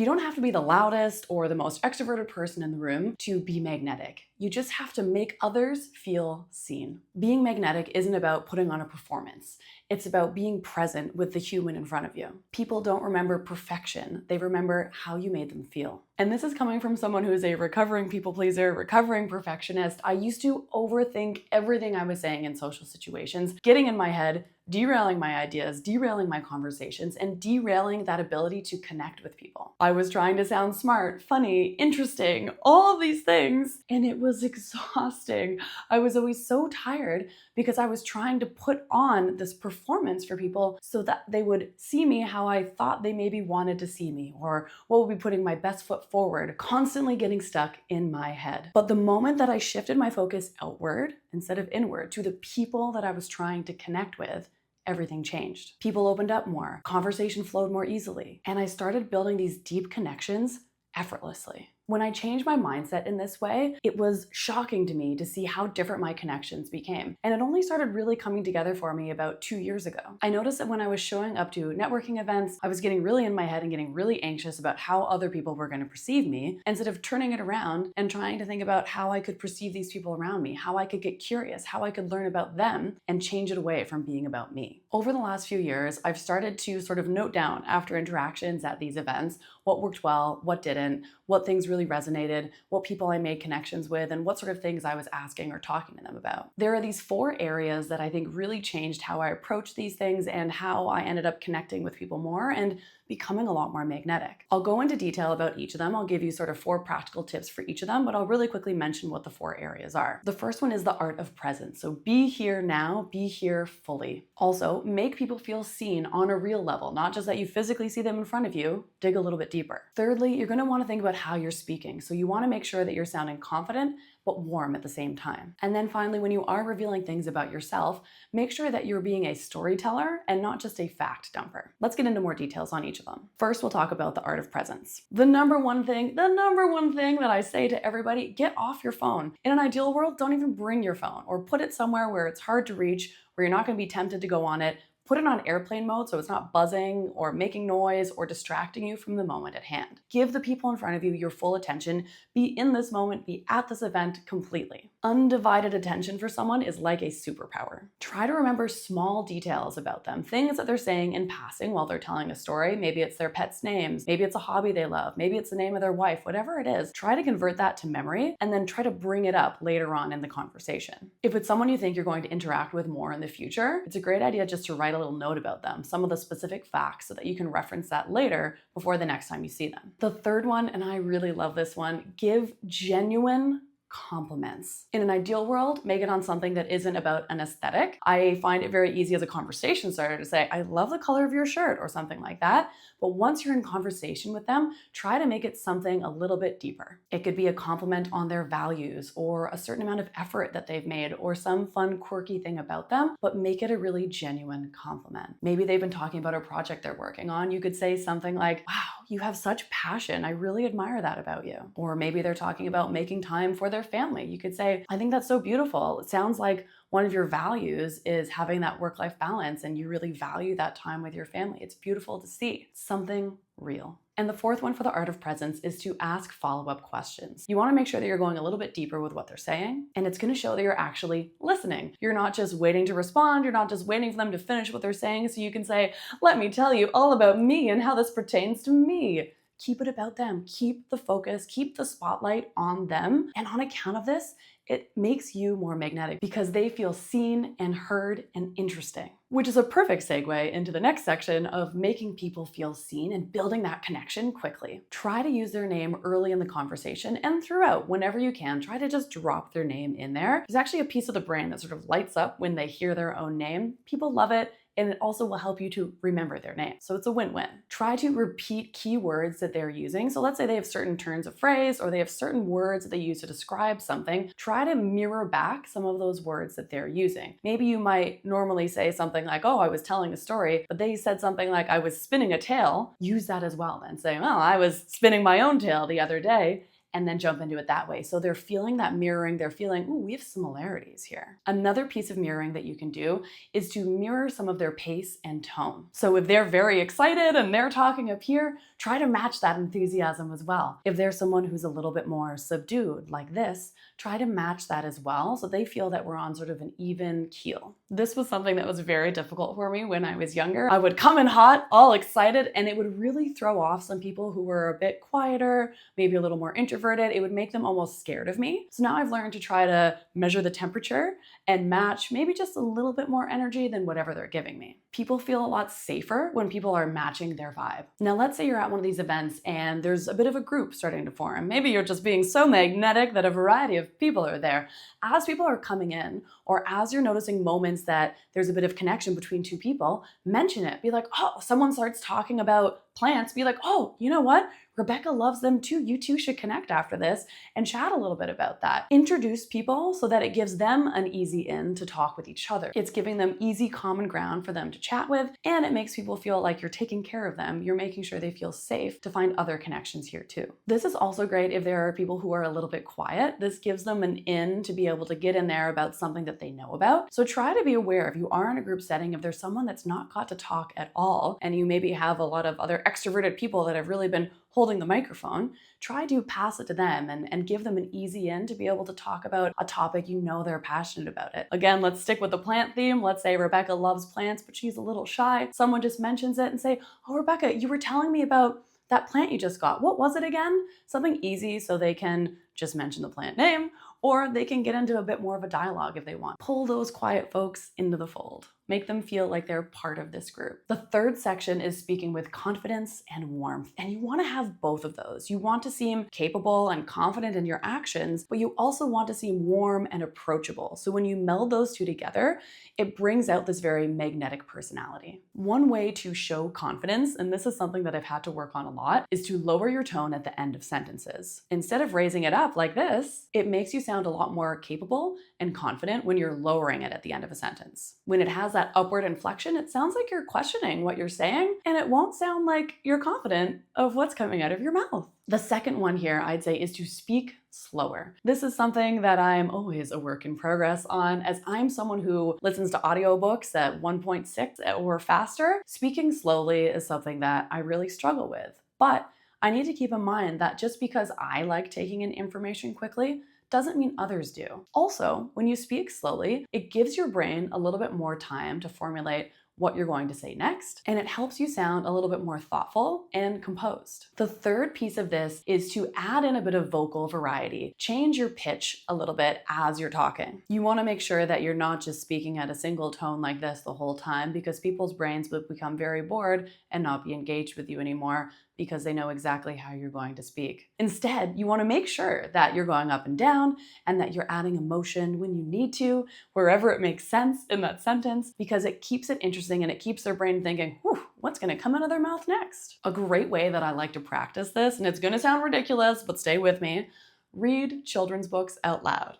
You don't have to be the loudest or the most extroverted person in the room to be magnetic. You just have to make others feel seen. Being magnetic isn't about putting on a performance. It's about being present with the human in front of you. People don't remember perfection. They remember how you made them feel. And this is coming from someone who is a recovering people pleaser, recovering perfectionist. I used to overthink everything I was saying in social situations, getting in my head, derailing my ideas, derailing my conversations, and derailing that ability to connect with people. I was trying to sound smart, funny, interesting, all of these things, and it was exhausting. I was always so tired because I was trying to put on this performance for people so that they would see me how I thought they maybe wanted to see me, or what would be putting my best foot forward, constantly getting stuck in my head. But the moment that I shifted my focus outward instead of inward to the people that I was trying to connect with, everything changed. People opened up more, conversation flowed more easily, and I started building these deep connections effortlessly. When I changed my mindset in this way, it was shocking to me to see how different my connections became. And it only started really coming together for me about 2 years ago. I noticed that when I was showing up to networking events, I was getting really in my head and getting really anxious about how other people were going to perceive me, instead of turning it around and trying to think about how I could perceive these people around me, how I could get curious, how I could learn about them and change it away from being about me. Over the last few years, I've started to sort of note down after interactions at these events what worked well, what didn't, what things really resonated, what people I made connections with, and what sort of things I was asking or talking to them about. There are these 4 areas that I think really changed how I approach these things and how I ended up connecting with people more and becoming a lot more magnetic. I'll go into detail about each of them. I'll give you sort of 4 practical tips for each of them, but I'll really quickly mention what the 4 areas are. The first one is the art of presence. So be here now, be here fully. Also, make people feel seen on a real level, not just that you physically see them in front of you. Dig a little bit deeper. Thirdly, you're going to want to think about how you're speaking. So you want to make sure that you're sounding confident but warm at the same time. And then finally, when you are revealing things about yourself, make sure that you're being a storyteller and not just a fact dumper. Let's get into more details on each of them. First, we'll talk about the art of presence. The number one thing that I say to everybody, get off your phone. In an ideal world, don't even bring your phone, or put it somewhere where it's hard to reach, where you're not going to be tempted to go on it. Put it on airplane mode so it's not buzzing or making noise or distracting you from the moment at hand. Give the people in front of you your full attention. Be in this moment, be at this event completely. Undivided attention for someone is like a superpower. Try to remember small details about them, things that they're saying in passing while they're telling a story. Maybe it's their pets' names, maybe it's a hobby they love, maybe it's the name of their wife, whatever it is. Try to convert that to memory and then try to bring it up later on in the conversation. If it's someone you think you're going to interact with more in the future, it's a great idea just to write a little note about them, some of the specific facts, so that you can reference that later before the next time you see them. The third one, and I really love this one, give genuine compliments. In an ideal world, make it on something that isn't about an aesthetic. I find it very easy as a conversation starter to say, I love the color of your shirt, or something like that. But once you're in conversation with them, try to make it something a little bit deeper. It could be a compliment on their values, or a certain amount of effort that they've made, or some fun, quirky thing about them, but make it a really genuine compliment. Maybe they've been talking about a project they're working on. You could say something like, wow, you have such passion. I really admire that about you. Or maybe they're talking about making time for their family. You could say, I think that's so beautiful. It sounds like one of your values is having that work-life balance, and you really value that time with your family. It's beautiful to see. Something real. And the fourth one for the art of presence is to ask follow-up questions. You want to make sure that you're going a little bit deeper with what they're saying, and it's going to show that you're actually listening. You're not just waiting to respond. You're not just waiting for them to finish what they're saying so you can say, let me tell you all about me and how this pertains to me. Keep it about them. Keep the focus, keep the spotlight on them. And on account of this, it makes you more magnetic because they feel seen and heard and interesting. Which is a perfect segue into the next section of making people feel seen and building that connection quickly. Try to use their name early in the conversation and throughout, whenever you can. Try to just drop their name in there. There's actually a piece of the brain that sort of lights up when they hear their own name. People love it. And it also will help you to remember their name. So it's a win-win. Try to repeat keywords that they're using. So let's say they have certain turns of phrase, or they have certain words that they use to describe something. Try to mirror back some of those words that they're using. Maybe you might normally say something like, oh, I was telling a story, but they said something like, I was spinning a tale. Use that as well then. Say, well, I was spinning my own tale the other day. and then jump into it that way. So they're feeling that mirroring, they're feeling, ooh, we have similarities here. Another piece of mirroring that you can do is to mirror some of their pace and tone. So if they're very excited and they're talking up here, try to match that enthusiasm as well. If there's someone who's a little bit more subdued like this, try to match that as well so they feel that we're on sort of an even keel. This was something that was very difficult for me when I was younger. I would come in hot, all excited, and it would really throw off some people who were a bit quieter, maybe a little more introverted. It would make them almost scared of me. So now I've learned to try to measure the temperature and match maybe just a little bit more energy than whatever they're giving me. People feel a lot safer when people are matching their vibe. Now, let's say you're at one of these events and there's a bit of a group starting to form. Maybe you're just being so magnetic that a variety of people are there. As people are coming in, or as you're noticing moments that there's a bit of connection between two people, mention it. Be like, oh, someone starts talking about plants. Be like, oh, you know what? Rebecca loves them too. You two should connect after this and chat a little bit about that. Introduce people so that it gives them an easy in to talk with each other. It's giving them easy common ground for them to chat with, and it makes people feel like you're taking care of them. You're making sure they feel safe to find other connections here too. This is also great if there are people who are a little bit quiet. This gives them an in to be able to get in there about something that they know about. So try to be aware if you are in a group setting, if there's someone that's not got to talk at all, and you maybe have a lot of other extroverted people that have really been holding the microphone, try to pass it to them and give them an easy in to be able to talk about a topic you know they're passionate about it. Again, let's stick with the plant theme. Let's say Rebecca loves plants, but she's a little shy. Someone just mentions it and say, oh, Rebecca, you were telling me about that plant you just got. What was it again? Something easy so they can just mention the plant name, or they can get into a bit more of a dialogue if they want. Pull those quiet folks into the fold. Make them feel like they're part of this group. The third section is speaking with confidence and warmth. And you want to have both of those. You want to seem capable and confident in your actions, but you also want to seem warm and approachable. So when you meld those two together, it brings out this very magnetic personality. One way to show confidence, and this is something that I've had to work on a lot, is to lower your tone at the end of sentences. Instead of raising it up like this, it makes you sound a lot more capable and confident when you're lowering it at the end of a sentence. When it has that upward inflection, it sounds like you're questioning what you're saying, and it won't sound like you're confident of what's coming out of your mouth. The second one here, I'd say, is to speak slower. This is something that I'm always a work in progress on, as I'm someone who listens to audiobooks at 1.6 or faster. Speaking slowly is something that I really struggle with, but I need to keep in mind that just because I like taking in information quickly doesn't mean others do. Also, when you speak slowly, it gives your brain a little bit more time to formulate what you're going to say next, and it helps you sound a little bit more thoughtful and composed. The third piece of this is to add in a bit of vocal variety. Change your pitch a little bit as you're talking. You want to make sure that you're not just speaking at a single tone like this the whole time, because people's brains would become very bored and not be engaged with you anymore, because they know exactly how you're going to speak. Instead, you want to make sure that you're going up and down and that you're adding emotion when you need to, wherever it makes sense in that sentence, because it keeps it interesting and it keeps their brain thinking, whew, what's going to come out of their mouth next? A great way that I like to practice this, and it's going to sound ridiculous, but stay with me, read children's books out loud.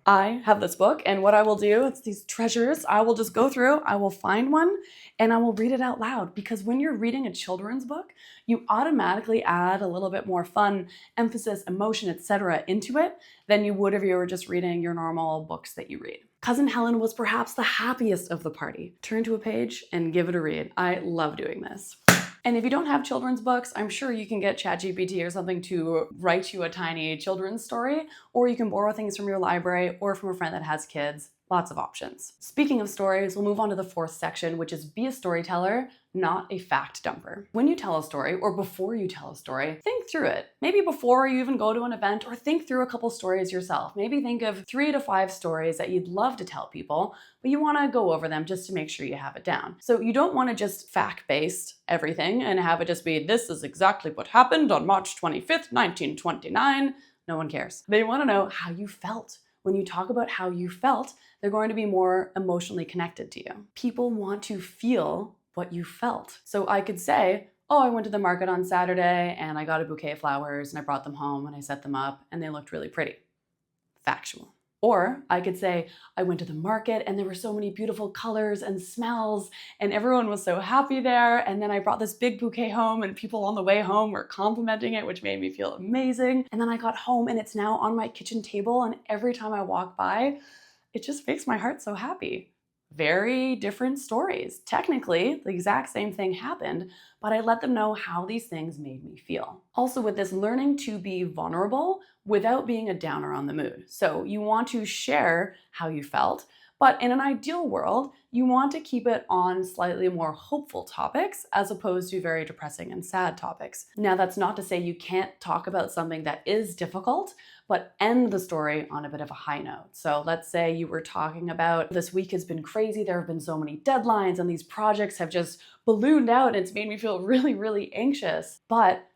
I have this book, and what I will do, it's these treasures, I will just go through, I will find one, and I will read it out loud, because when you're reading a children's book, you automatically add a little bit more fun, emphasis, emotion, etc. into it than you would if you were just reading your normal books that you read. Cousin Helen was perhaps the happiest of the party. Turn to a page and give it a read. I love doing this. And if you don't have children's books, I'm sure you can get ChatGPT or something to write you a tiny children's story, or you can borrow things from your library or from a friend that has kids. Lots of options. Speaking of stories, we'll move on to the fourth section, which is be a storyteller, not a fact dumper. When you tell a story, or before you tell a story, think through it. Maybe before you even go to an event, or think through a couple stories yourself. Maybe think of 3 to 5 stories that you'd love to tell people, but you want to go over them just to make sure you have it down. So you don't want to just fact-based everything and have it just be, this is exactly what happened on March 25th, 1929. No one cares. They want to know how you felt. When you talk about how you felt, they're going to be more emotionally connected to you. People want to feel what you felt. So I could say, oh, I went to the market on Saturday and I got a bouquet of flowers and I brought them home and I set them up and they looked really pretty. Factual. Or I could say, I went to the market and there were so many beautiful colors and smells and everyone was so happy there. And then I brought this big bouquet home and people on the way home were complimenting it, which made me feel amazing. And then I got home and it's now on my kitchen table. And every time I walk by, it just makes my heart so happy. Very different stories. Technically, the exact same thing happened, but I let them know how these things made me feel. Also, with this, learning to be vulnerable without being a downer on the mood. So you want to share how you felt, but in an ideal world, you want to keep it on slightly more hopeful topics as opposed to very depressing and sad topics. Now, that's not to say you can't talk about something that is difficult, but end the story on a bit of a high note. So let's say you were talking about this week has been crazy, there have been so many deadlines and these projects have just ballooned out and it's made me feel really, really anxious. But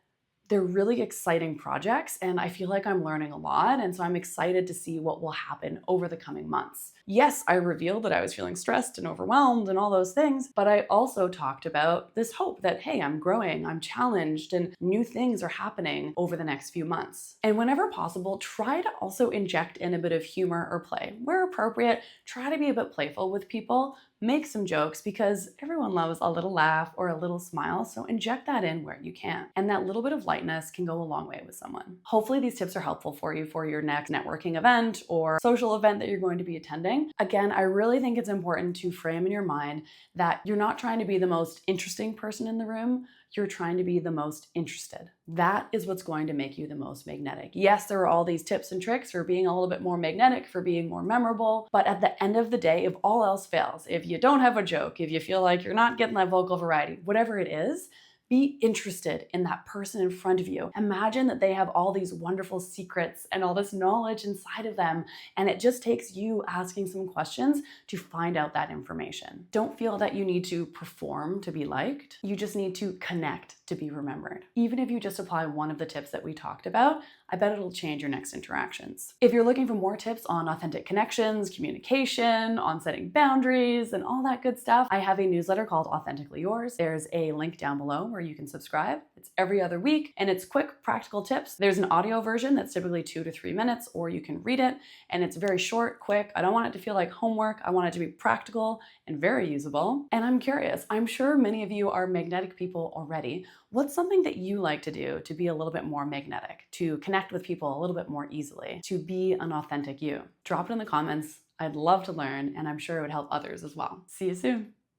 they're really exciting projects and I feel like I'm learning a lot, and so I'm excited to see what will happen over the coming months. Yes, I revealed that I was feeling stressed and overwhelmed and all those things, but I also talked about this hope that, hey, I'm growing, I'm challenged, and new things are happening over the next few months. And whenever possible, try to also inject in a bit of humor or play. Where appropriate, try to be a bit playful with people. Make some jokes because everyone loves a little laugh or a little smile, so inject that in where you can. And that little bit of lightness can go a long way with someone. Hopefully these tips are helpful for you for your next networking event or social event that you're going to be attending. Again, I really think it's important to frame in your mind that you're not trying to be the most interesting person in the room, you're trying to be the most interested. That is what's going to make you the most magnetic. Yes, there are all these tips and tricks for being a little bit more magnetic, for being more memorable, but at the end of the day, if all else fails, if you don't have a joke, if you feel like you're not getting that vocal variety, whatever it is, be interested in that person in front of you. Imagine that they have all these wonderful secrets and all this knowledge inside of them, and it just takes you asking some questions to find out that information. Don't feel that you need to perform to be liked. You just need to connect to be remembered. Even if you just apply one of the tips that we talked about, I bet it'll change your next interactions. If you're looking for more tips on authentic connections, communication, on setting boundaries, and all that good stuff, I have a newsletter called Authentically Yours. There's a link down below where you can subscribe. It's every other week, and it's quick, practical tips. There's an audio version that's typically 2 to 3 minutes, or you can read it, and it's very short, quick. I don't want it to feel like homework. I want it to be practical and very usable. And I'm curious, I'm sure many of you are magnetic people already. What's something that you like to do to be a little bit more magnetic, to connect with people a little bit more easily, to be an authentic you? Drop it in the comments. I'd love to learn, and I'm sure it would help others as well. See you soon.